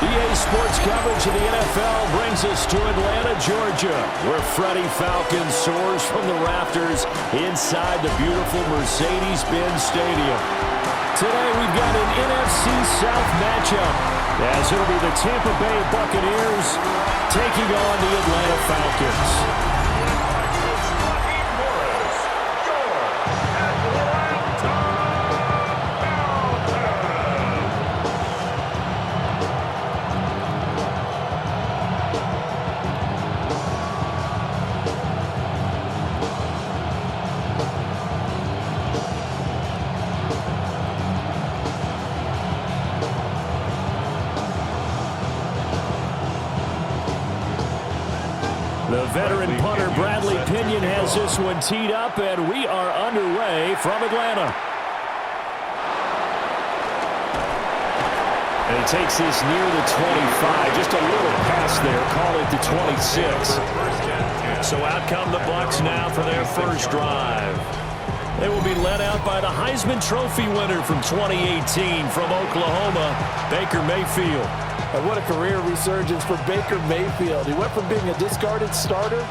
EA Sports coverage of the NFL brings us to Atlanta, Georgia, where Freddie Falcon soars from the rafters inside the beautiful Mercedes-Benz Stadium. Today we've got an NFC South matchup, as it'll be the Tampa Bay Buccaneers taking on the Atlanta Falcons. The veteran punter Bradley Pinion has this one teed up, and we are underway from Atlanta. And he takes this near the 25, just a little past there, call it the 26. So out come the Bucs now for their first drive. They will be led out by the Heisman Trophy winner from 2018 from Oklahoma, Baker Mayfield. And what a career resurgence for Baker Mayfield. He went from being a discarded starter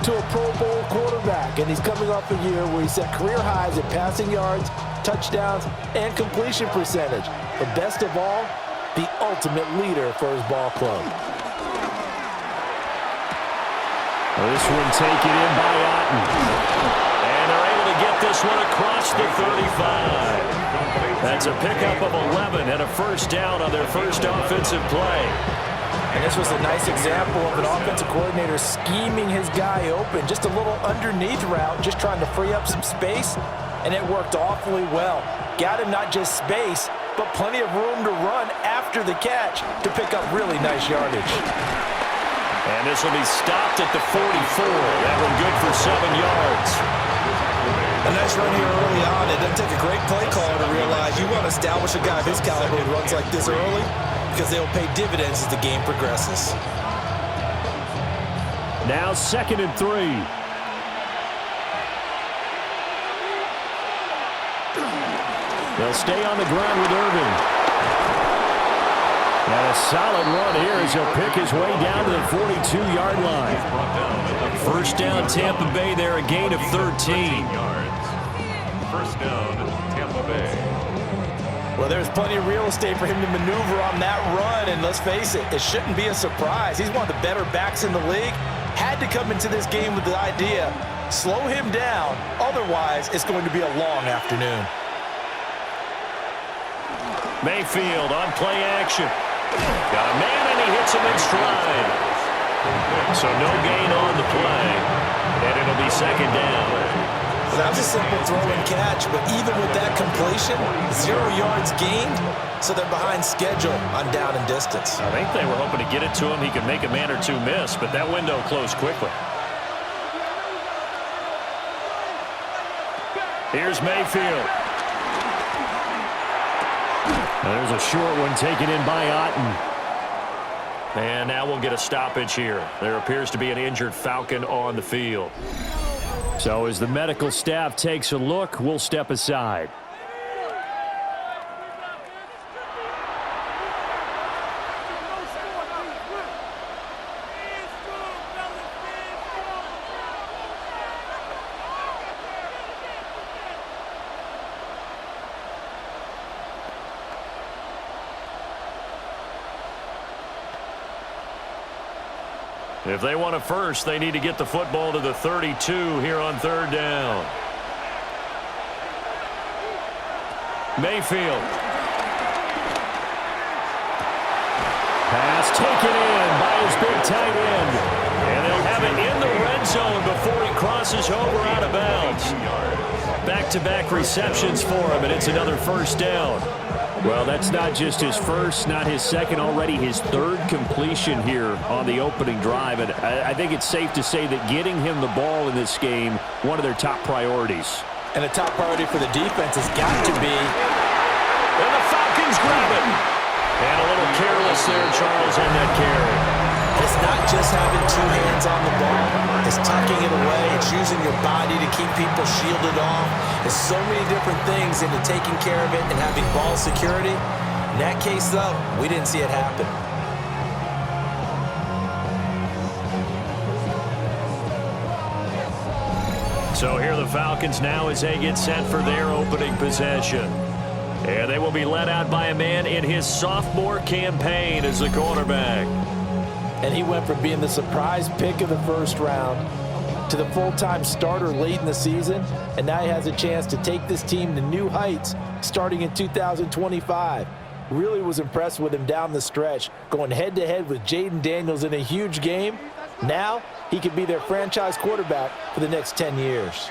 to a Pro Bowl quarterback, and he's coming off a year where he set career highs in passing yards, touchdowns, and completion percentage. But best of all, the ultimate leader for his ball club. This one taken in by Otten. And they're able to get this one across the 35. That's a pickup of 11 and a first down on their first offensive play. And this was a nice example of an offensive coordinator scheming his guy open. Just a little underneath route, just trying to free up some space, and it worked awfully well. Got him not just space, but plenty of room to run after the catch to pick up really nice yardage. And this will be stopped at the 44. That one good for 7 yards. A nice run here early on. It doesn't take a great play caller to realize you want to establish a guy of his caliber who runs like this early, because they'll pay dividends as the game progresses. Now 2nd and 3. They'll stay on the ground with Irvin. And a solid run here as he'll pick his way down to the 42-yard line. First down, Tampa Bay there, a gain of 13. First down, Tampa Bay. Well, there's plenty of real estate for him to maneuver on that run, and let's face it, it shouldn't be a surprise. He's one of the better backs in the league. Had to come into this game with the idea, slow him down, otherwise it's going to be a long afternoon. Mayfield on play action. Got a man, and he hits him in stride. So no gain on the play, and it'll be 2nd down. Well, that was a simple throw and catch, but even with that completion, 0 yards gained, so they're behind schedule on down and distance. I think they were hoping to get it to him. He could make a man or two miss, but that window closed quickly. Here's Mayfield. There's a short one taken in by Otten. And now we'll get a stoppage here. There appears to be an injured Falcon on the field. So as the medical staff takes a look, we'll step aside. If they want a first, they need to get the football to the 32 here on 3rd down. Mayfield. Pass taken in by his big tight end. And they'll have it in the red zone before he crosses over out of bounds. Back-to-back receptions for him, and it's another first down. Well, that's not just his first, not his second, already his 3rd completion here on the opening drive. And I think it's safe to say that getting him the ball in this game, one of their top priorities. And a top priority for the defense has got to be. And the Falcons grab it. And a little careless there, Charles, on that carry. It's not just having 2 hands on the ball. It's tucking it away. It's using your body to keep people shielded off. There's so many different things into taking care of it and having ball security. In that case, though, we didn't see it happen. So here are the Falcons now as they get set for their opening possession. And they will be led out by a man in his sophomore campaign as the quarterback. And he went from being the surprise pick of the first round to the full-time starter late in the season, and now he has a chance to take this team to new heights starting in 2025. Really was impressed with him down the stretch, going head-to-head with Jaden Daniels in a huge game. Now he could be their franchise quarterback for the next 10 years.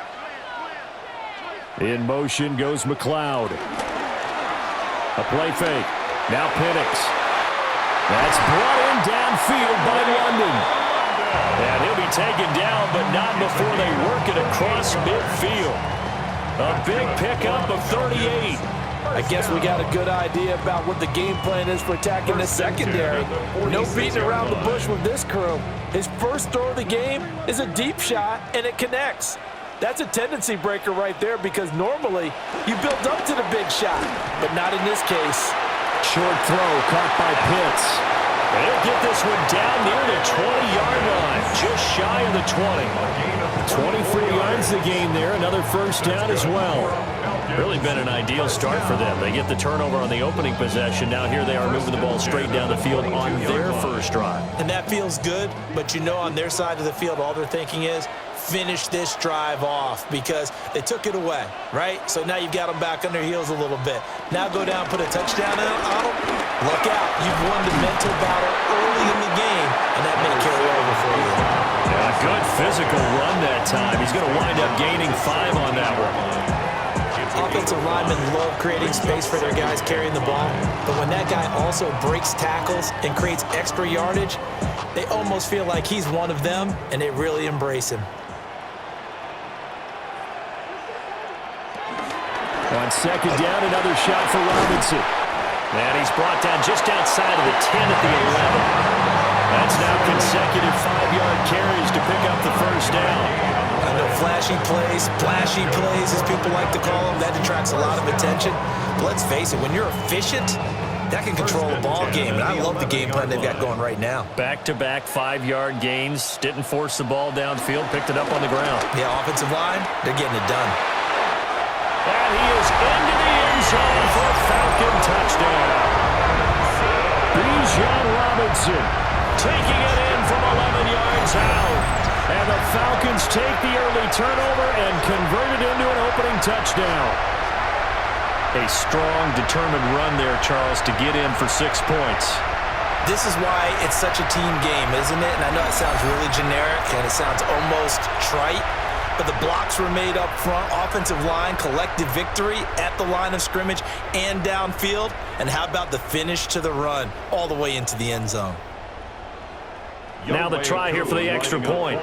In motion goes McLeod. A play fake. Now Penix. That's brought in downfield by London. And he'll be taken down, but not before they work it across midfield. A big pickup of 38. I guess we got a good idea about what the game plan is for attacking the secondary. No beating around the bush with this crew. His first throw of the game is a deep shot, and it connects. That's a tendency breaker right there because normally you build up to the big shot, but not in this case. Short throw caught by Pitts. And he'll get this one down near the 20-yard line, just shy of the 20. 24 yards the game there, another first down as well. Really been an ideal start for them. They get the turnover on the opening possession. Now here they are moving the ball straight down the field on their first drive. And that feels good, but you know on their side of the field all they're thinking is finish this drive off because they took it away, right? So now you've got them back on their heels a little bit. Now go down, put a touchdown on them. Look out. You've won the mental battle early in the game, and that may carry over for you. Yeah, good physical run that time. He's going to wind up gaining 5 on that one. Offensive linemen love creating space for their guys carrying the ball, but when that guy also breaks tackles and creates extra yardage, they almost feel like he's one of them, and they really embrace him. On second down, another shot for Robinson. And he's brought down just outside of the 10 at the 11. That's now consecutive 5-yard carries to pick up the first down. I know flashy plays, splashy plays, as people like to call them, that attracts a lot of attention. But let's face it, when you're efficient, that can control a ball game. And I love the game plan they've got going right now. Back-to-back 5-yard gains. Didn't force the ball downfield, picked it up on the ground. Yeah, offensive line, they're getting it done. And he is into the end zone for a Falcon touchdown. Bijan Robinson taking it in from 11 yards out. And the Falcons take the early turnover and convert it into an opening touchdown. A strong, determined run there, Charles, to get in for 6 points. This is why it's such a team game, isn't it? And I know it sounds really generic and it sounds almost trite, but the blocks were made up front, offensive line, collective victory at the line of scrimmage and downfield. And how about the finish to the run all the way into the end zone? Now the try here for the extra point.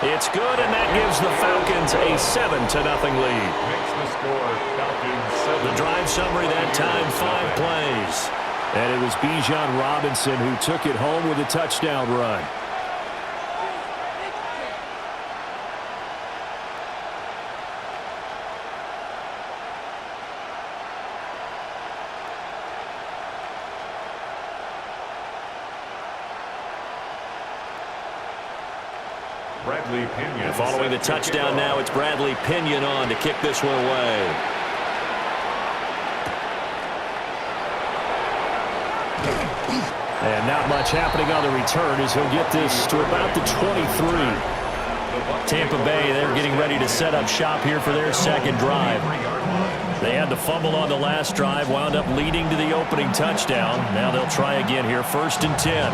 It's good, and that gives the Falcons a 7-0 lead. The drive summary that time, 5 plays. And it was Bijan Robinson who took it home with a touchdown run. And following the touchdown now, it's Bradley Pinion on to kick this one away. And not much happening on the return as he'll get this to about the 23. Tampa Bay, they're getting ready to set up shop here for their second drive. They had the fumble on the last drive, wound up leading to the opening touchdown. Now they'll try again here, 1st and 10.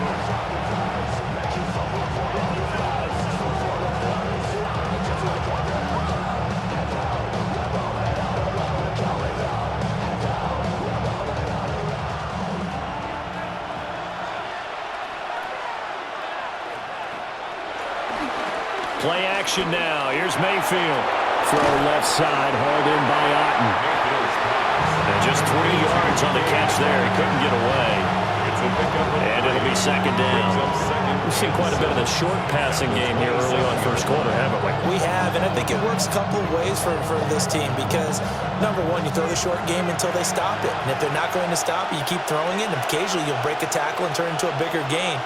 Play action now. Here's Mayfield. Throw left side, hauled in by Otten. And just 3 yards on the catch there. He couldn't get away. And it'll be second down. We've seen quite a bit of the short passing game here early on first quarter, haven't we? We have, and I think it works a couple of ways for this team because, number one, you throw the short game until they stop it. And if they're not going to stop it, you keep throwing it, and occasionally you'll break a tackle and turn it into a bigger gain.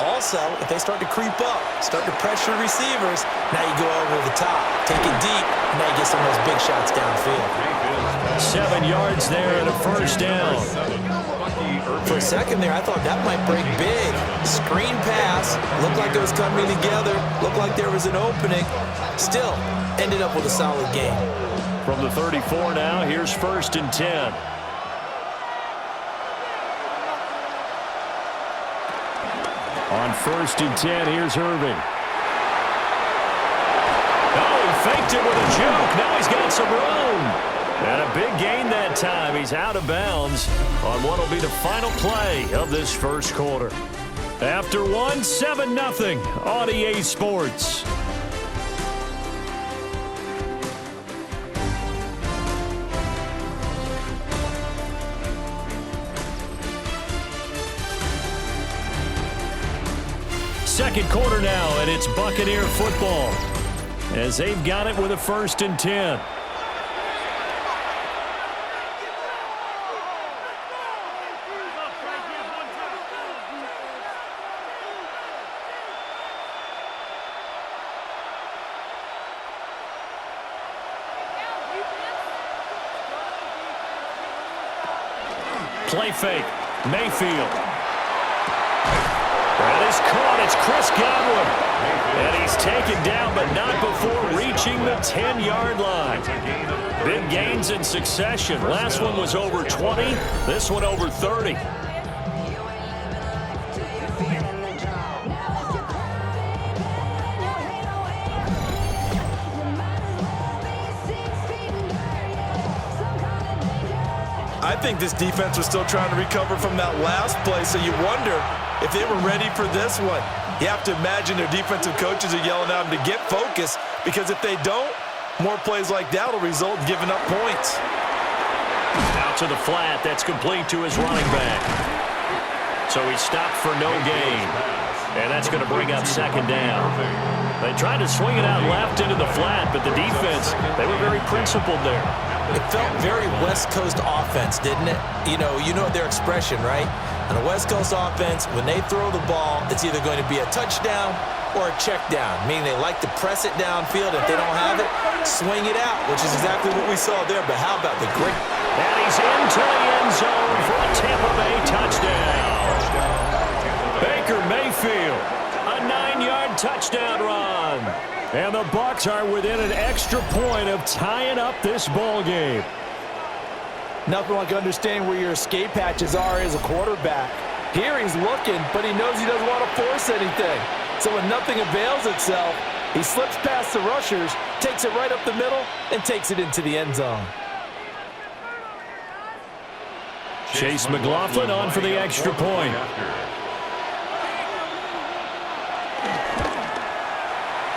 Also, if they start to creep up, start to pressure receivers, now you go over the top, take it deep, and now you get some of those big shots downfield. 7 yards there and a first down. For a second there, I thought that might break big. Screen pass, looked like it was coming together, looked like there was an opening. Still, ended up with a solid game. From the 34 now, here's 1st and 10. On 1st and 10, here's Irving. Oh, he faked it with a juke. Now he's got some room. And a big gain that time. He's out of bounds on what will be the final play of this first quarter. After one, 7-0 on EA Sports. Second quarter now, and it's Buccaneer football as they've got it with a 1st and 10. Play fake, Mayfield. That is caught. It's Chris Godwin. And he's taken down, but not before reaching the 10-yard line. Big gains in succession. Last one was over 20. This one over 30. I think this defense was still trying to recover from that last play, so you wonder if they were ready for this one. You have to imagine their defensive coaches are yelling at them to get focused, because if they don't, more plays like that will result in giving up points. Out to the flat. That's complete to his running back. So he stopped for no gain. And that's going to bring up 2nd down. They tried to swing it out left into the flat, but the defense, they were very principled there. It felt very West Coast offense, didn't it? You know their expression, right? On a West Coast offense, when they throw the ball, it's either going to be a touchdown or a check down, meaning they like to press it downfield. If they don't have it, swing it out, which is exactly what we saw there. But how about the great... And he's into the end zone for a Tampa Bay touchdown. Baker Mayfield, a 9-yard touchdown run. And the Bucs are within an extra point of tying up this ball game. Nothing like understanding where your escape hatches are as a quarterback. Here he's looking, but he knows he doesn't want to force anything. So when nothing avails itself, he slips past the rushers, takes it right up the middle, and takes it into the end zone. Chase McLaughlin on for the extra point.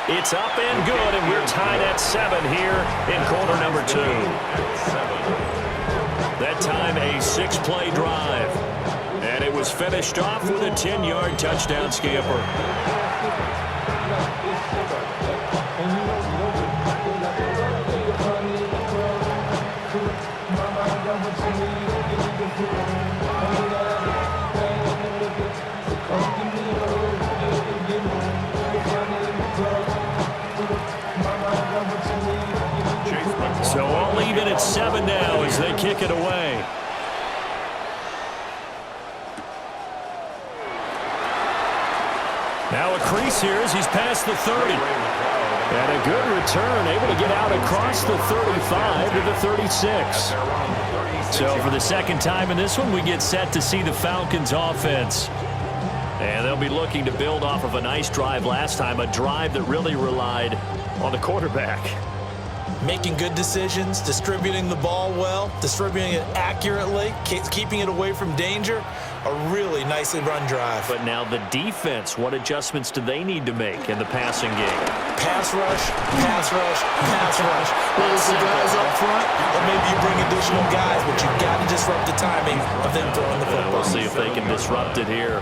It's up and good, and we're tied at 7 here in quarter number 2. That time a 6-play drive. And it was finished off with a 10-yard touchdown scamper. So all even at 7 now as they kick it away. Now a crease here as he's past the 30. And a good return, able to get out across the 35 to the 36. So for the second time in this one, we get set to see the Falcons offense. And they'll be looking to build off of a nice drive last time, a drive that really relied on the quarterback. Making good decisions, distributing the ball well, distributing it accurately, keeping it away from danger. A really nicely run drive. But now the defense, what adjustments do they need to make in the passing game? Pass rush, pass rush, pass rush. Whether it's the guys up front or maybe you bring additional guys, but you've got to disrupt the timing of them throwing the football. We'll see if they can disrupt it here.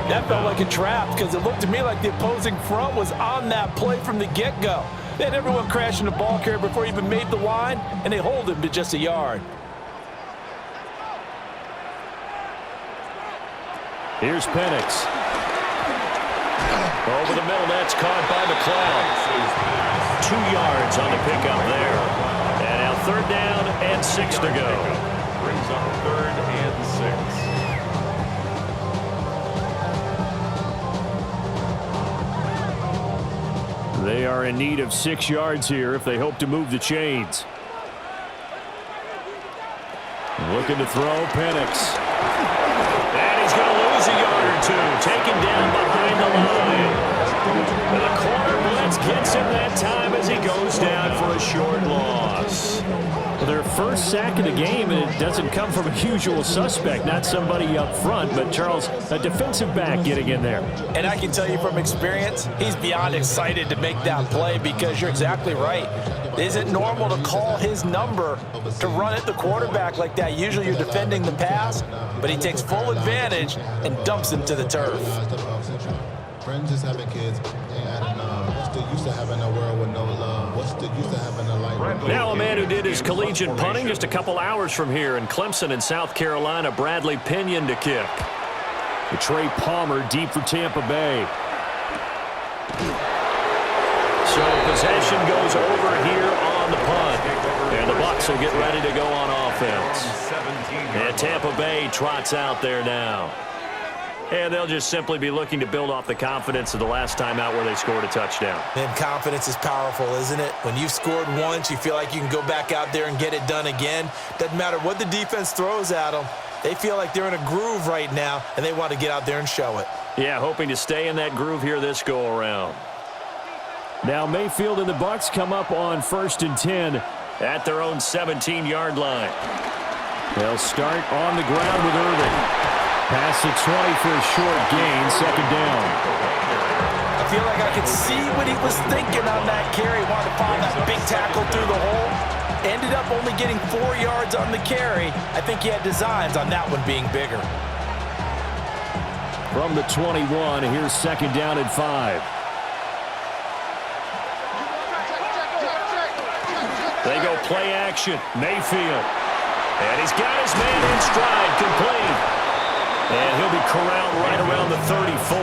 That felt like a trap because it looked to me like the opposing front was on that play from the get-go. They had everyone crashing the ball carrier before he even made the line, and they hold him to just a yard. Here's Penix. Over the middle, that's caught by McLeod. 2 yards on the pickup there. And now 3rd down and 6 to go. Brings up 3rd and 6. They are in need of 6 yards here if they hope to move the chains. Looking to throw, Penix. And he's going to lose a yard or 2. Taken down behind the line. And the corner blitz gets him that time as he goes down for a short loss. Well, their first sack of the game, and it doesn't come from a usual suspect, not somebody up front, but Charles, a defensive back getting in there. And I can tell you from experience, he's beyond excited to make that play because you're exactly right. It isn't normal to call his number to run at the quarterback like that. Usually you're defending the pass, but he takes full advantage and dumps him to the turf. Friends just having kids ain't adding up. What's the use of having a world with no love? What's the use of having a life? Now a man who did his collegiate punting just a couple hours from here in Clemson in South Carolina, Bradley Pinion to kick. Trey Palmer deep for Tampa Bay. So possession goes over here on the punt. And the Bucs will get ready to go on offense. And Tampa Bay trots out there now. And they'll just simply be looking to build off the confidence of the last time out where they scored a touchdown. And confidence is powerful, isn't it? When you've scored once, you feel like you can go back out there and get it done again. Doesn't matter what the defense throws at them. They feel like they're in a groove right now, and they want to get out there and show it. Yeah, hoping to stay in that groove here this go-around. Now Mayfield and the Bucs come up on 1st and 10 at their own 17-yard line. They'll start on the ground with Irving. Past the 20 for a short gain, 2nd down. I feel like I could see what he was thinking on that carry. Wanted to find that big tackle through the hole. Ended up only getting 4 yards on the carry. I think he had designs on that one being bigger. From the 21, here's 2nd down and 5. They go play action. Mayfield. And he's got his man in stride, complete. And he'll be corralled right around the 34.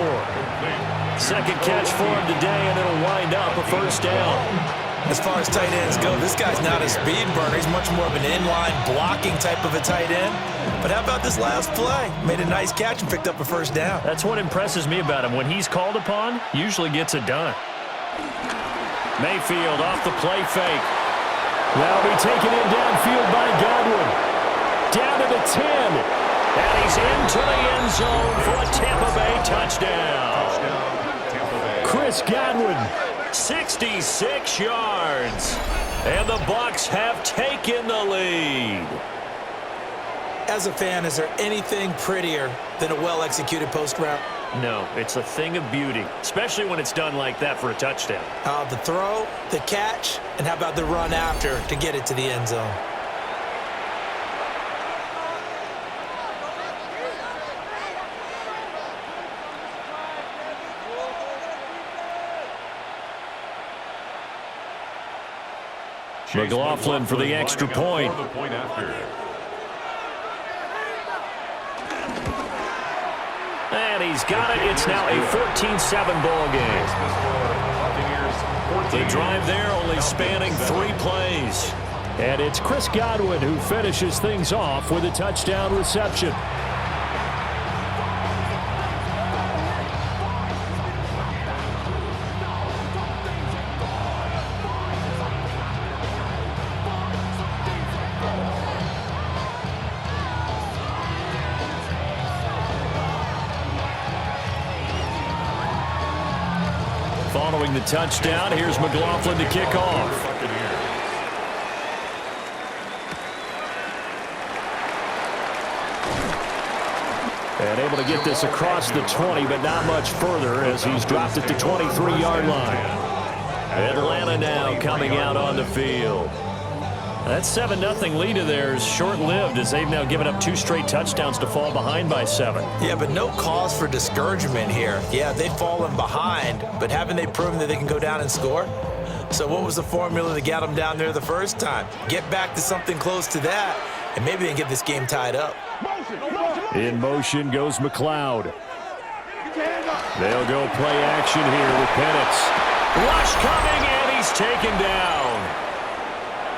2nd catch for him today, and it'll wind up a 1st down. As far as tight ends go, this guy's not a speed burner. He's much more of an inline blocking type of a tight end. But how about this last play? Made a nice catch and picked up a 1st down. That's what impresses me about him. When he's called upon, usually gets it done. Mayfield off the play fake. That'll be taken in downfield by Godwin. Down to the 10. And he's into the end zone for a Tampa Bay touchdown. Chris Godwin, 66 yards. And the Bucs have taken the lead. As a fan, is there anything prettier than a well-executed post route? No, it's a thing of beauty, especially when it's done like that for a touchdown. The throw, the catch, and how about the run after to get it to the end zone? McLaughlin for the extra point. And he's got it. It's now a 14-7 ball game. The drive there only spanning 3 plays. And it's Chris Godwin who finishes things off with a touchdown reception. Following the touchdown, here's McLaughlin to kick off. And able to get this across the 20, but not much further as he's dropped it to 23-yard line. Atlanta now coming out on the field. That 7-0 lead of theirs short-lived as they've now given up 2 straight touchdowns to fall behind by 7. Yeah, but no cause for discouragement here. Yeah, they've fallen behind, but haven't they proven that they can go down and score? So what was the formula that got them down there the first time? Get back to something close to that, and maybe they can get this game tied up. In motion goes McLeod. They'll go play action here with Penix. Rush coming, and he's taken down.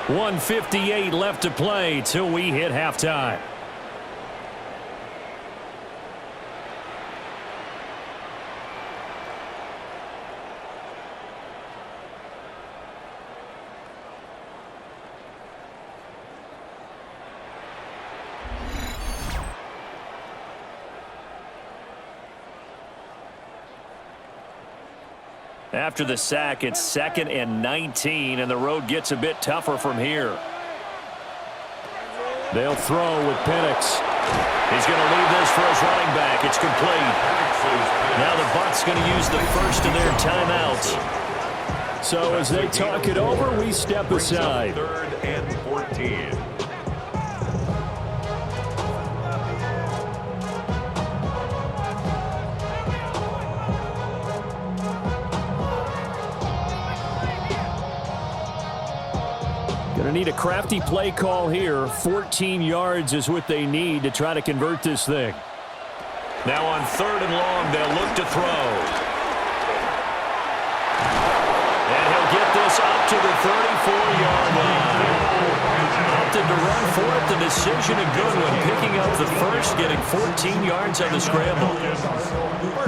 1:58 left to play till we hit halftime. After the sack, it's 2nd and 19, and the road gets a bit tougher from here. They'll throw with Penix. He's going to leave this for his running back. It's complete. Now the Bucs going to use the first of their timeouts. So as they talk it over, we step aside. 3rd and 14. Going to need a crafty play call here. 14 yards is what they need to try to convert this thing. Now on 3rd and long, they'll look to throw. And he'll get this up to the 34-yard line. Opted to run for it. The decision a good one. Picking up the first, getting 14 yards on the scramble.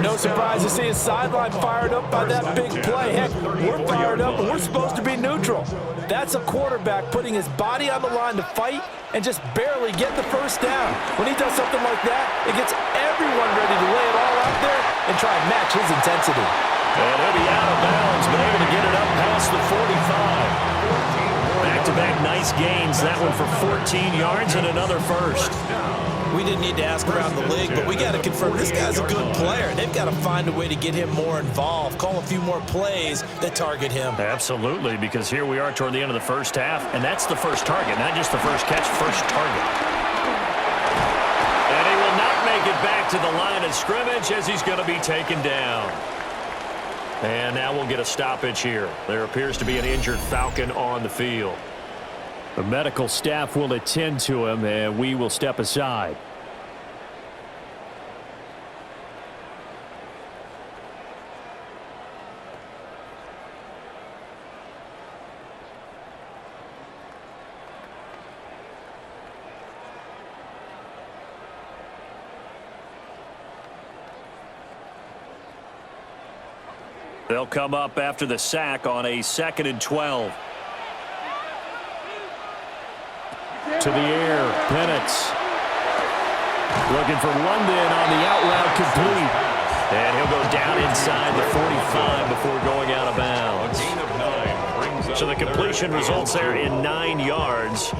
No surprise to see his sideline fired up by that big play. Heck, we're fired up, and we're supposed to be neutral. That's a quarterback putting his body on the line to fight and just barely get the first down. When he does something like that, it gets everyone ready to lay it all out there and try and match his intensity. And he'll be out of bounds, but able to get it up past the 45. Back-to-back nice gains. That one for 14 yards and another first. We didn't need to ask around the league, but we got to confirm this guy's a good player. They've got to find a way to get him more involved, call a few more plays that target him. Absolutely, because here we are toward the end of the first half, and that's the first target, not just the first catch, first target. And he will not make it back to the line of scrimmage as he's going to be taken down. And now we'll get a stoppage here. There appears to be an injured Falcon on the field. The medical staff will attend to him, and we will step aside. They'll come up after the sack on a 2nd and 12. To the air, Penix. Looking for London on the out route, complete. And he'll go down inside the 45 before going out of bounds. So the completion results there in 9 yards.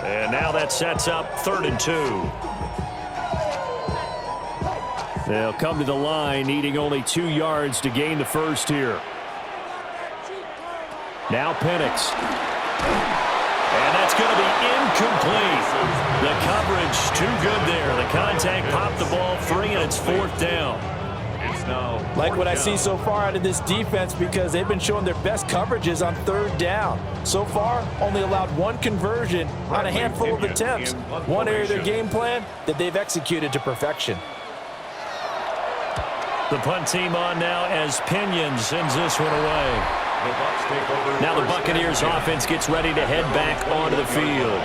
And now that sets up 3rd and 2. They'll come to the line, needing only 2 yards to gain the first here. Now Penix. And that's going to be incomplete. The coverage too good there. The contact popped the ball free, and it's 4th down. Like what I see so far out of this defense, because they've been showing their best coverages on 3rd down. So far, only allowed 1 conversion on a handful of attempts. One area of their game plan that they've executed to perfection. The punt team on now as Pinion sends this one away. Now the Buccaneers offense gets ready to head back onto the field.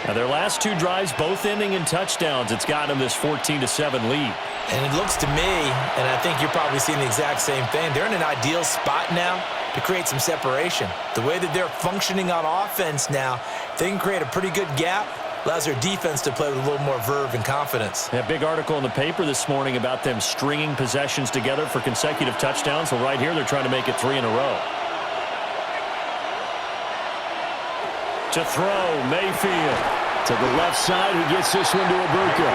Now their last 2 drives both ending in touchdowns. It's got them this 14-7 lead. And it looks to me, and I think you're probably seeing the exact same thing, they're in an ideal spot now to create some separation. The way that they're functioning on offense now, they can create a pretty good gap. Allows their defense to play with a little more verve and confidence. That big article in the paper this morning about them stringing possessions together for consecutive touchdowns. Well, right here, they're trying to make it 3 in a row. To throw, Mayfield. To the left side, he gets this one to Ibuka.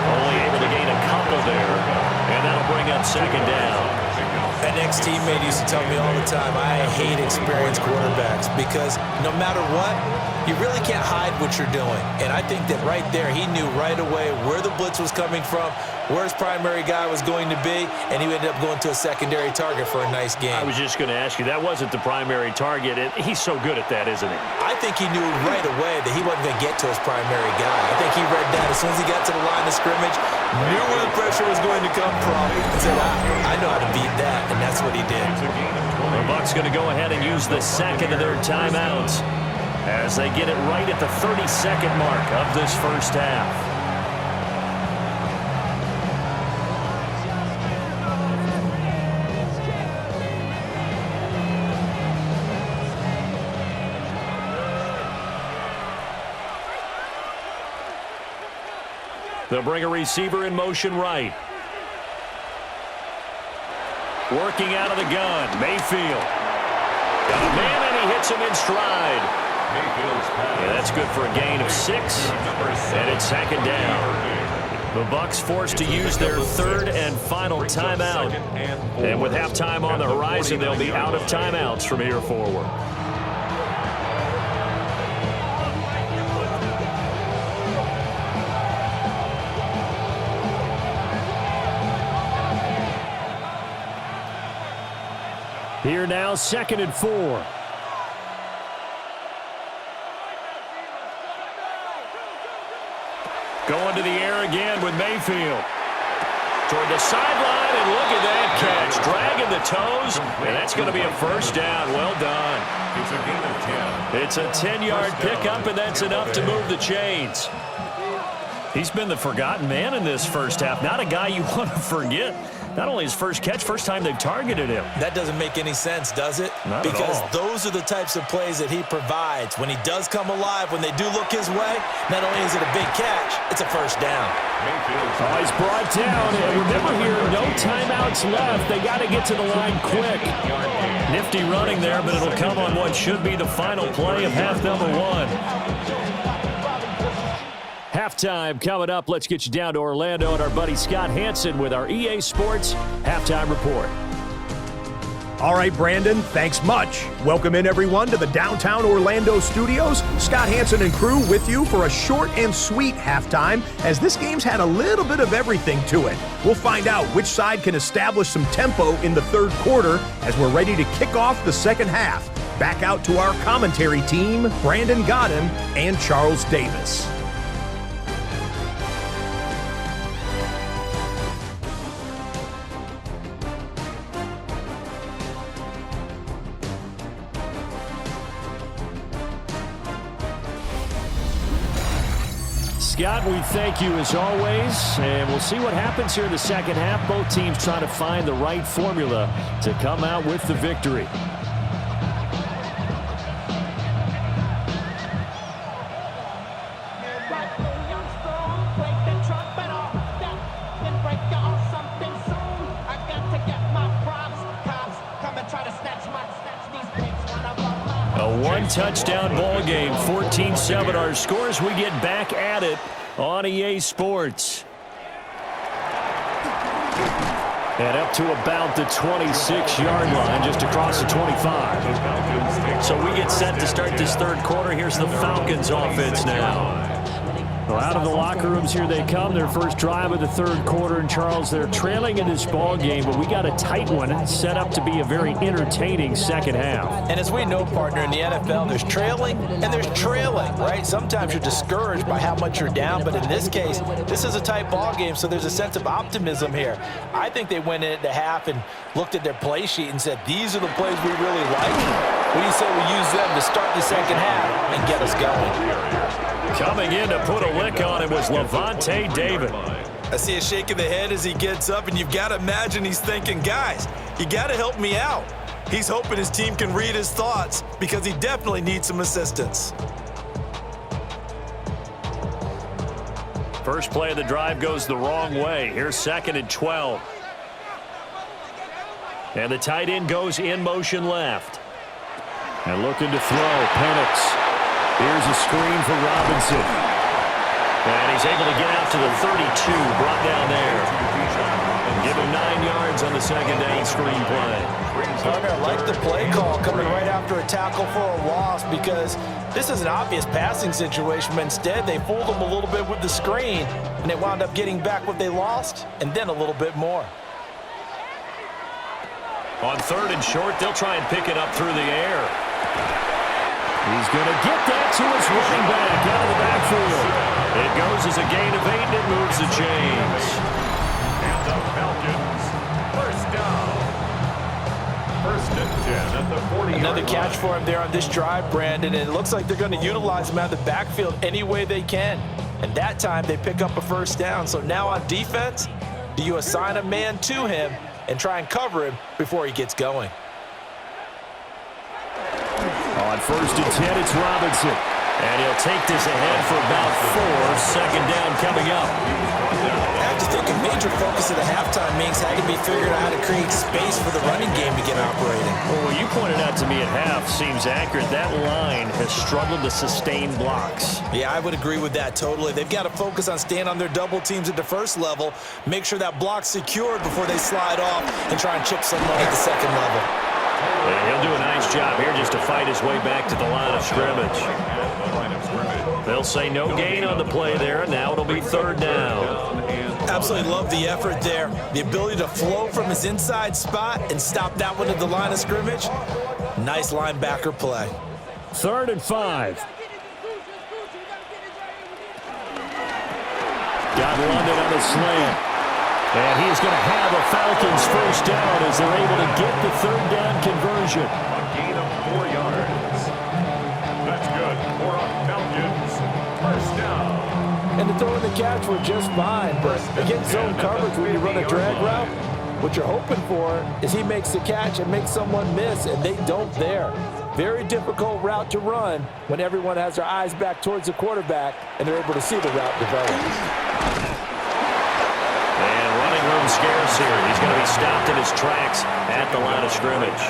Only able to gain a couple there, and that'll bring up 2nd down. An ex-teammate used to tell me all the time, I hate experienced quarterbacks because no matter what, you really can't hide what you're doing. And I think that right there, he knew right away where the blitz was coming from, where his primary guy was going to be, and he ended up going to a secondary target for a nice game. I was just going to ask you, that wasn't the primary target. He's so good at that, isn't he? I think he knew right away that he wasn't going to get to his primary guy. I think he read that as soon as he got to the line of scrimmage, knew where the pressure was going to come from, and said, I know how to beat that, and that's what he did. The Bucs going to go ahead and use the second of their timeouts as they get it right at the 30-second mark of this first half. They'll bring a receiver in motion right. Working out of the gun, Mayfield. Got a man, and he hits him in stride. Yeah, that's good for a gain of 6, and it's second down. The Bucs forced to use their third and final timeout. And with halftime on the horizon, they'll be out of timeouts from here forward. Here now, 2nd and 4. Going to the air again with Mayfield. Toward the sideline, and look at that catch. Dragging the toes, and that's going to be a first down. Well done. It's a 10-yard pickup, and that's enough to move the chains. He's been the forgotten man in this first half. Not a guy you want to forget. Not only his first catch, first time they've targeted him. That doesn't make any sense, does it? Not because at all. Those are the types of plays that he provides. When he does come alive, when they do look his way, not only is it a big catch, it's a first down. Oh, he's brought down. And remember here, no timeouts left. They got to get to the line quick. Nifty running there, but it'll come on what should be the final play of half number 1. Halftime coming up. Let's get you down to Orlando and our buddy Scott Hansen with our EA Sports Halftime Report. All right, Brandon, thanks much. Welcome in, everyone, to the downtown Orlando studios. Scott Hansen and crew with you for a short and sweet halftime, as this game's had a little bit of everything to it. We'll find out which side can establish some tempo in the third quarter as we're ready to kick off the second half. Back out to our commentary team, Brandon Godden and Charles Davis. Scott, we thank you as always, and we'll see what happens here in the second half. Both teams trying to find the right formula to come out with the victory. A one-touchdown ball game, 14-7 our scores. We get back at it on EA Sports. And up to about the 26-yard line, just across the 25. So we get set to start this third quarter. Here's the Falcons offense now. Well, out of the locker rooms here they come. Their first drive of the third quarter. And, Charles, they're trailing in this ball game, but we got a tight one set up to be a very entertaining second half. And as we know, partner, in the NFL, there's trailing and there's trailing, right? Sometimes you're discouraged by how much you're down, but in this case, this is a tight ball game, so there's a sense of optimism here. I think they went into half and looked at their play sheet and said, these are the plays we really like. What do you say we use them to start the second half and get us going? Coming in to put a lick on it was Levante David. I see a shake of the head as he gets up, and you've got to imagine he's thinking, guys, you got to help me out. He's hoping his team can read his thoughts because he definitely needs some assistance. First play of the drive goes the wrong way. Here's 2nd and 12. And the tight end goes in motion left. And looking to throw, Penix. Here's a screen for Robinson. And he's able to get out to the 32, brought down there. Give him 9 yards on the second down screenplay. Partner, I like the play call coming right after a tackle for a loss because this is an obvious passing situation, but instead they fooled them a little bit with the screen, and they wound up getting back what they lost and then a little bit more. On 3rd and short, they'll try and pick it up through the air. He's going to get that to his running back out of the backfield. It goes as a gain of 8, and it moves the chains. And the Falcons, first down. 1st and 10 at the 40-yard Another catch for him there on this drive, Brandon, and it looks like they're going to utilize him out of the backfield any way they can. And that time they pick up a 1st down. So now on defense, do you assign a man to him and try and cover him before he gets going? On 1st and 10, it's Robinson. And he'll take this ahead for about 4. 2nd down coming up. I have to think a major focus of the halftime meetings had to be figuring out how to create space for the running game to get operating. Well, what you pointed out to me at half seems accurate. That line has struggled to sustain blocks. Yeah, I would agree with that totally. They've got to focus on staying on their double teams at the 1st level, make sure that block's secured before they slide off and try and chip someone at the 2nd level. And he'll do a nice job here just to fight his way back to the line of scrimmage. They'll say no gain on the play there, and now it'll be 3rd down. Absolutely love the effort there. The ability to flow from his inside spot and stop that one at the line of scrimmage. Nice linebacker play. 3rd and 5. Got London on the slant. And he's going to have a Falcons 1st down as they're able to get the 3rd down conversion. A gain of 4 yards. That's good for a Falcons 1st down. And the throw and the catch were just fine, but against zone coverage when you run a drag route, what you're hoping for is he makes the catch and makes someone miss, and they don't there. Very difficult route to run when everyone has their eyes back towards the quarterback and they're able to see the route develop. And running room scarce here. He's going to be stopped in his tracks at the line of scrimmage.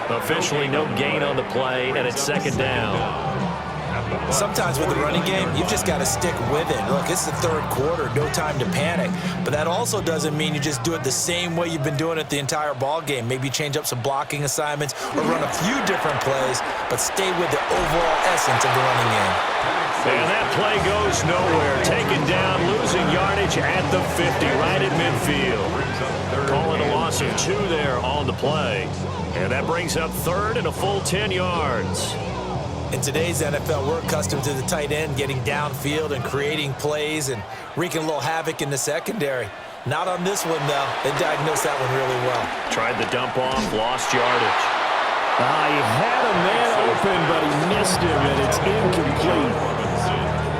Officially no gain on the play, and it's 2nd down. Sometimes with the running game, you've just got to stick with it. Look, it's the 3rd quarter, no time to panic. But that also doesn't mean you just do it the same way you've been doing it the entire ball game. Maybe change up some blocking assignments or run a few different plays, but stay with the overall essence of the running game. And that play goes nowhere. Taken down, losing yardage at the 50, right at midfield. Calling a loss of 2 there on the play. And that brings up 3rd and a full 10 yards. In today's NFL, we're accustomed to the tight end getting downfield and creating plays and wreaking a little havoc in the secondary. Not on this one, though. They diagnosed that one really well. Tried the dump off, lost yardage. He had a man open, but he missed him, and it's incomplete.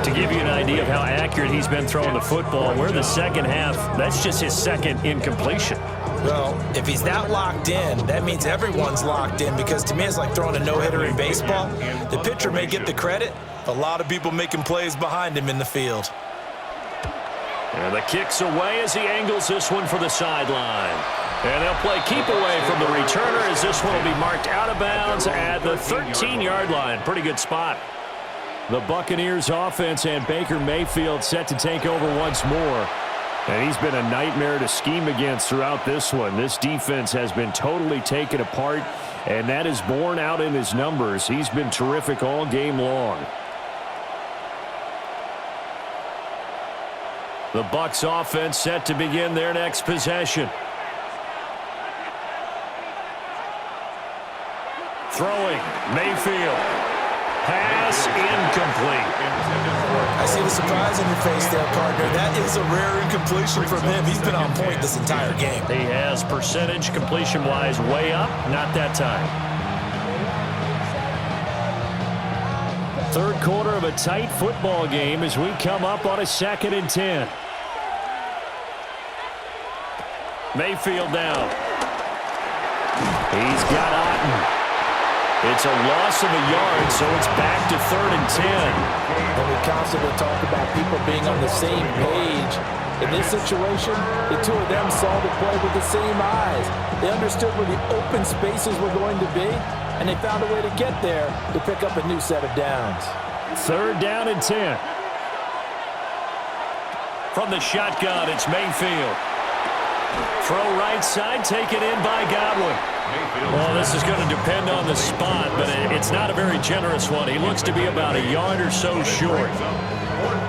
To give you an idea of how accurate he's been throwing the football, we're in the 2nd half. That's just his 2nd incompletion. Well, if he's that locked in, that means everyone's locked in, because to me it's like throwing a no-hitter in baseball. The pitcher may get the credit, a lot of people making plays behind him in the field. And the kick's away as he angles this one for the sideline. And they'll play keep away from the returner as this one will be marked out of bounds at the 13-yard line. Pretty good spot. The Buccaneers offense and Baker Mayfield set to take over once more. And he's been a nightmare to scheme against throughout this one. This defense has been totally taken apart, and that is borne out in his numbers. He's been terrific all game long. The Bucs offense set to begin their next possession. Throwing, Mayfield. Pass incomplete. I see the surprise on your face there, partner. That is a rare incompletion from him. He's been on point this entire game. He has percentage completion-wise way up, not that time. 3rd quarter of a tight football game as we come up on a 2nd and 10. Mayfield down. He's got Otten. It's a loss of a yard, so it's back to 3rd and 10. And we constantly talk about people being on the same page. In this situation, the 2 of them saw the play with the same eyes. They understood where the open spaces were going to be, and they found a way to get there to pick up a new set of downs. 3rd down and 10. From the shotgun, it's Mayfield. Throw right side, taken in by Godwin. Well, this is going to depend on the spot, but it's not a very generous one. He looks to be about a yard or so short.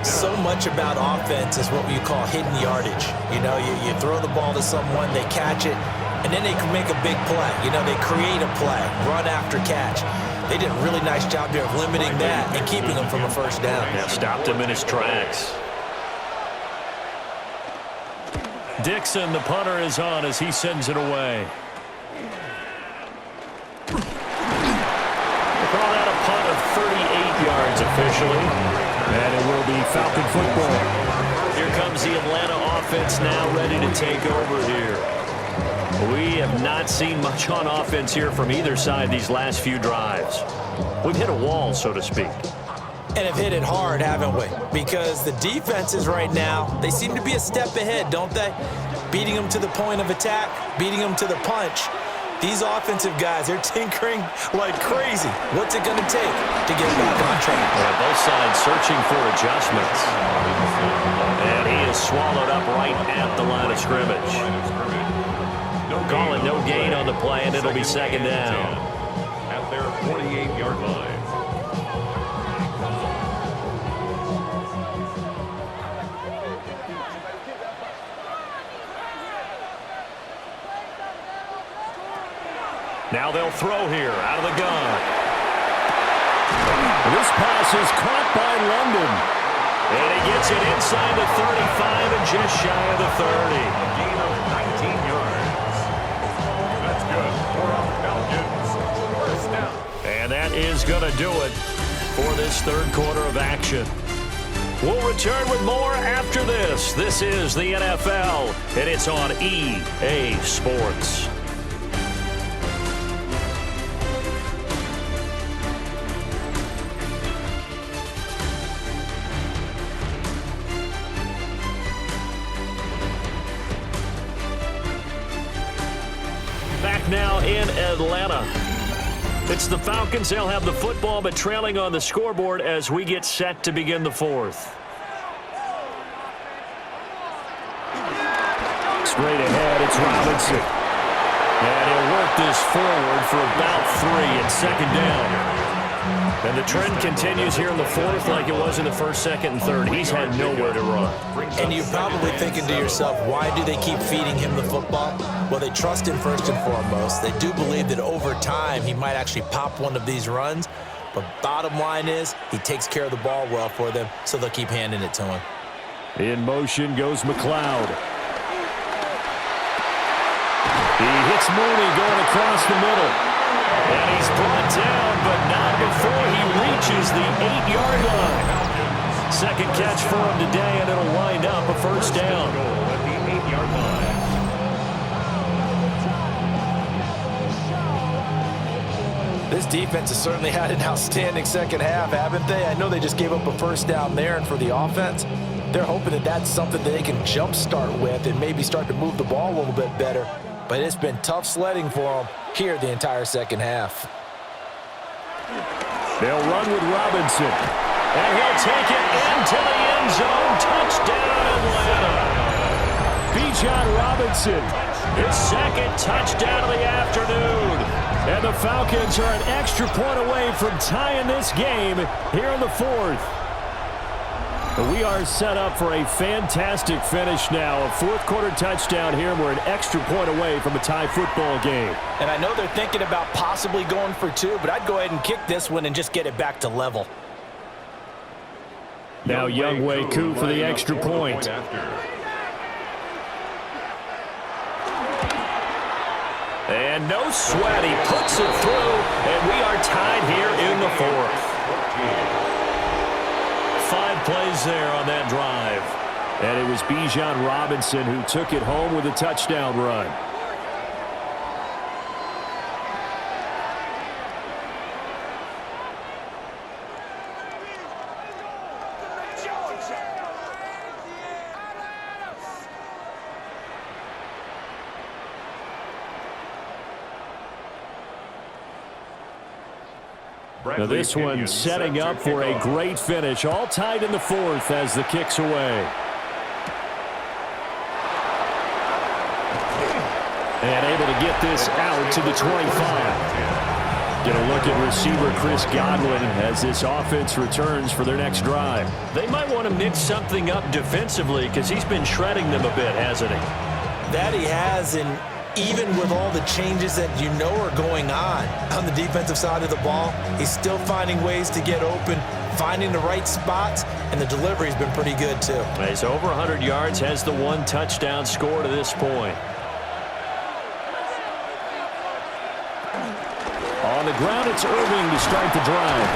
So much about offense is what you call hidden yardage. You know, you throw the ball to someone, they catch it, and then they can make a big play. You know, they create a play, run after catch. They did a really nice job here of limiting that and keeping him from a first down. Yeah, stopped him in his tracks. Dixon, the punter, is on as he sends it away. Call that a punt of 38 yards officially. And it will be Falcon football. Here comes the Atlanta offense now ready to take over here. We have not seen much on offense here from either side these last few drives. We've hit a wall, so to speak. And have hit it hard, haven't we? Because the defenses right now, they seem to be a step ahead, don't they? Beating them to the point of attack, beating them to the punch. These offensive guys, they're tinkering like crazy. What's it going to take to get back on track? Well, both sides searching for adjustments. And he is swallowed up right at the line of scrimmage. Call it no gain on the play, and it'll be second down. At their 48-yard line. Now they'll throw here out of the gun. This pass is caught by London. And he gets it inside the 35 and just shy of the 30. A gain of 19 yards. That's good for Falcons. First down. And that is going to do it for this third quarter of action. We'll return with more after this. This is the NFL, and it's on EA Sports. Now in Atlanta. It's the Falcons. They'll have the football, but trailing on the scoreboard as we get set to begin the fourth. Straight ahead, it's Robinson. And he'll work this forward for about 3 and second down. And the trend continues here in the fourth like it was in the first, second, and third. He's had nowhere to run. And you're probably thinking to yourself, why do they keep feeding him the football? Well, they trust him first and foremost. They do believe that over time he might actually pop one of these runs. But bottom line is he takes care of the ball well for them, so they'll keep handing it to him. In motion goes McLeod. He hits Mooney going across the middle. And he's brought down, but not before he reaches the 8-yard line. Second catch for him today, and it'll wind up a first down. At the 8-yard line. This defense has certainly had an outstanding second half, haven't they? I know they just gave up a first down there, and for the offense, they're hoping that that's something that they can jumpstart with and maybe start to move the ball a little bit better. But it's been tough sledding for them here the entire second half. They'll run with Robinson. And he'll take it into the end zone. Touchdown, Atlanta. Bijan Robinson, his second touchdown of the afternoon. And the Falcons are an extra point away from tying this game here in the fourth. We are set up for a fantastic finish now. A fourth quarter touchdown here. We're an extra point away from a tie football game. And I know they're thinking about possibly going for 2, but I'd go ahead and kick this one and just get it back to level. Now Younghoe Koo for the extra point. And no sweat. He puts it through, and we are tied here in the fourth. 5 plays there on that drive. And it was Bijan Robinson who took it home with a touchdown run. Now this one setting up for a great finish. All tied in the fourth as the kick's away. And able to get this out to the 25. Get a look at receiver Chris Godwin as this offense returns for their next drive. They might want to mix something up defensively because he's been shredding them a bit, hasn't he? That he has, and even with all the changes that you know are going on the defensive side of the ball, he's still finding ways to get open, finding the right spots, and the delivery's been pretty good too. He's over 100 yards, has the 1 touchdown score to this point. On the ground, it's Irving to start the drive.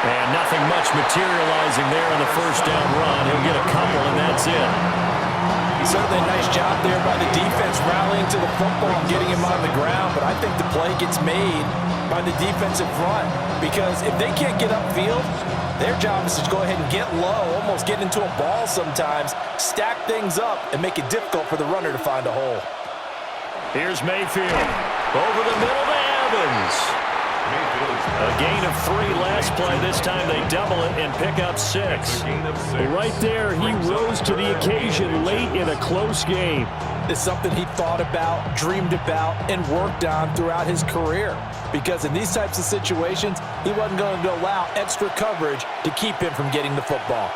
And nothing much materializing there on the first down run. He'll get a couple, and that's it. Certainly a nice job there by the defense rallying to the football and getting him on the ground, but I think the play gets made by the defensive front because if they can't get upfield, their job is to go ahead and get low, almost get into a ball sometimes, stack things up, and make it difficult for the runner to find a hole. Here's Mayfield. Over the middle to Evans. A gain of 3 last play. This time they double it and pick up 6. Right there, he rose to the occasion late in a close game. It's something he thought about, dreamed about, and worked on throughout his career. Because in these types of situations, he wasn't going to allow extra coverage to keep him from getting the football.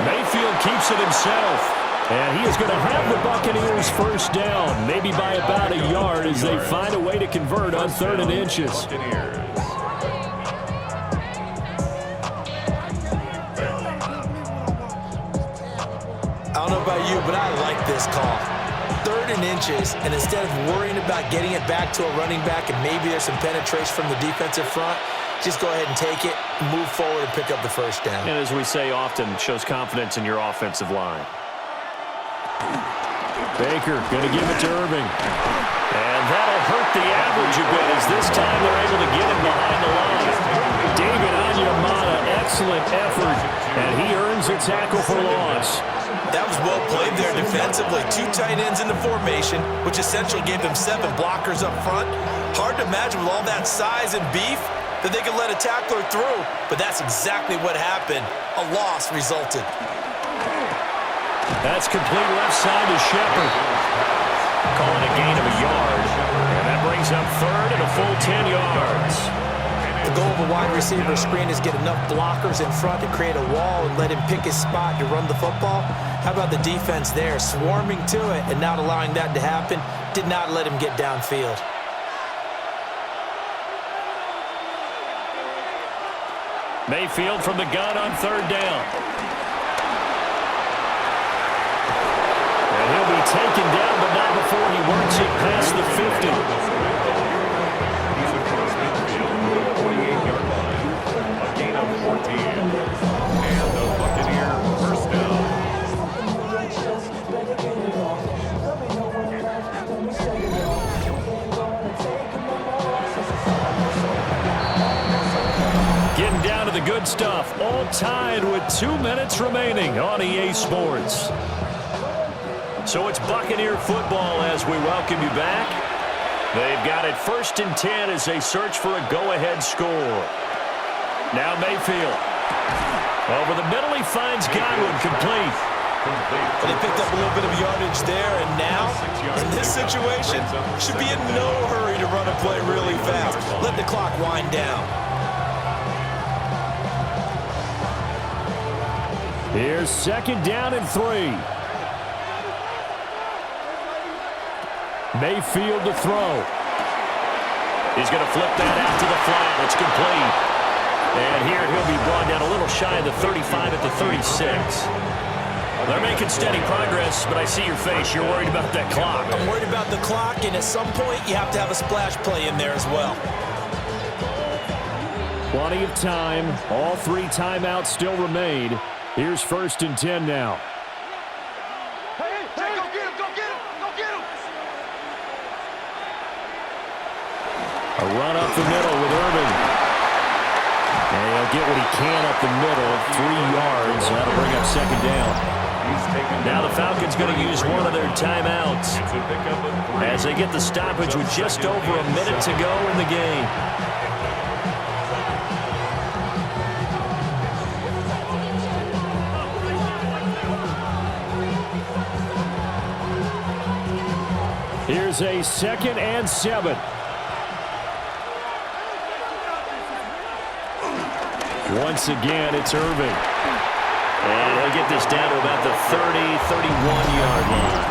Mayfield keeps it himself. And he is going to have the Buccaneers first down, maybe by about a yard as they find a way to convert on 3rd and inches. I don't know about you, but I like this call. 3rd and inches, and instead of worrying about getting it back to a running back and maybe there's some penetration from the defensive front, just go ahead and take it, move forward, and pick up the first down. And as we say often, shows confidence in your offensive line. Baker going to give it to Irving. And that'll hurt the average a bit as this time they're able to get him behind the line. David Onyemata, excellent effort, and he earns a tackle for loss. That was well played there defensively. 2 tight ends in the formation, which essentially gave them 7 blockers up front. Hard to imagine with all that size and beef that they could let a tackler through, but that's exactly what happened. A loss resulted. That's complete left side to Shepard. Calling a gain of a yard. And that brings up 3rd and a full 10 yards. The goal of a wide receiver screen is get enough blockers in front to create a wall and let him pick his spot to run the football. How about the defense there, swarming to it and not allowing that to happen? Did not let him get downfield. Mayfield from the gun on 3rd down. And he'll be taken down, but not before he works it past the 50. He's across midfield, 48-yard line. A gain of 14. And the Buccaneer first down. Getting down to the good stuff. All tied with 2 minutes remaining on EA Sports. So it's Buccaneer football as we welcome you back. They've got it 1st and 10 as they search for a go-ahead score. Now Mayfield. Over the middle, he finds Godwin complete. But he picked up a little bit of yardage there, and now, in this situation, should be in no hurry to run a play really fast. Let the clock wind down. Here's 2nd down and 3. Mayfield to throw. He's going to flip that out to the flat. It's complete. And here he'll be brought down a little shy of the 35 at the 36. They're making steady progress, but I see your face. You're worried about that clock. I'm worried about the clock, and at some point you have to have a splash play in there as well. Plenty of time. All 3 timeouts still remain. Here's 1st and 10 now. A run up the middle with Irving. And he'll get what he can up the middle. 3 yards. That'll bring up 2nd down. Now the Falcons going to use one of their timeouts as they get the stoppage with just over a minute to go in the game. Here's is a 2nd and 7. Once again, it's Irving. And he'll get this down to about the 31-yard line.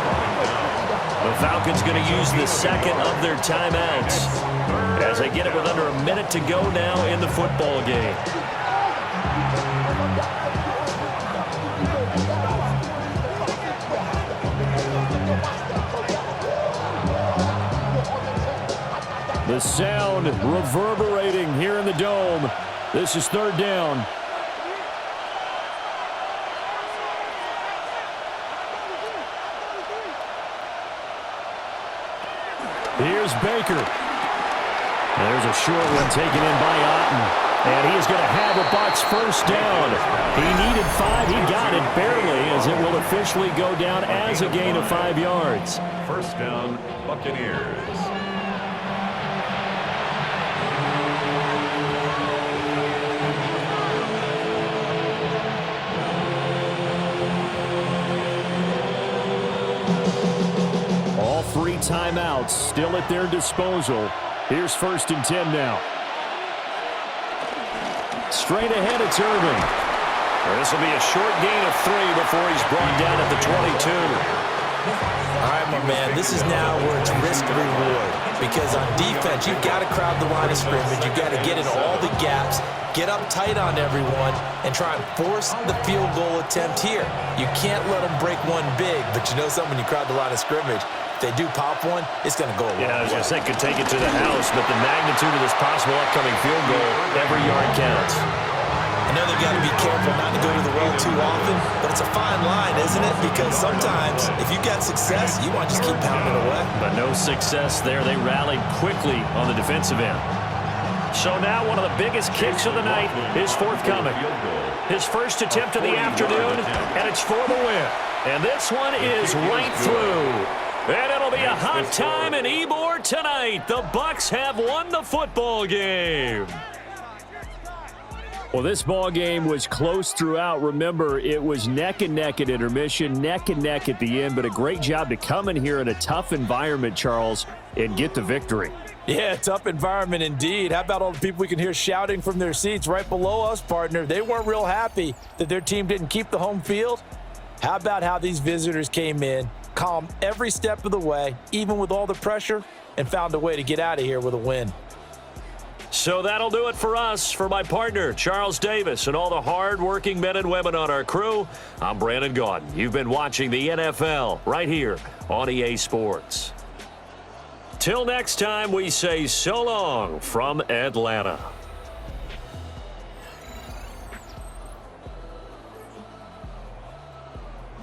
The Falcons going to use the second of their timeouts as they get it with under a minute to go now in the football game. The sound reverberating here in the dome. This is 3rd down. Here's Baker. There's a short one taken in by Otten. And he is going to have the Bucs first down. He needed 5. He got it barely, as it will officially go down as a gain of 5 yards. First down, Buccaneers. All 3 timeouts still at their disposal. Here's 1st and 10 now. Straight ahead, it's Irving. This will be a short gain of 3 before he's brought down at the 22. All right, my man, this is now where it's risk-reward. Because on defense, you've got to crowd the line of scrimmage. You've got to get in all the gaps, get up tight on everyone, and try and force the field goal attempt here. You can't let them break one big, but you know something, when you crowd the line of scrimmage, if they do pop one, it's going to go a long way. Yeah, I was going to say, could take it to the house, but the magnitude of this possible upcoming field goal, every yard counts. I know they've got to be careful not to go to the well too often, but it's a fine line, isn't it? Because sometimes, if you've got success, you want to just keep pounding away. But no success there. They rallied quickly on the defensive end. So now one of the biggest kicks of the night is forthcoming. His first attempt of the afternoon, and it's for the win. And this one is right through. And it'll be a hot time in Ybor tonight. The Bucs have won the football game. Well, this ball game was close throughout. Remember, it was neck and neck at intermission, neck and neck at the end, but a great job to come in here in a tough environment, Charles, and get the victory. Yeah, tough environment indeed. How about all the people we can hear shouting from their seats right below us, partner? They weren't real happy that their team didn't keep the home field. How about how these visitors came in, calm every step of the way, even with all the pressure, and found a way to get out of here with a win. So that'll do it for us. For my partner, Charles Davis, and all the hard-working men and women on our crew, I'm Brandon Gaudin. You've been watching the NFL right here on EA Sports. Till next time, we say so long from Atlanta.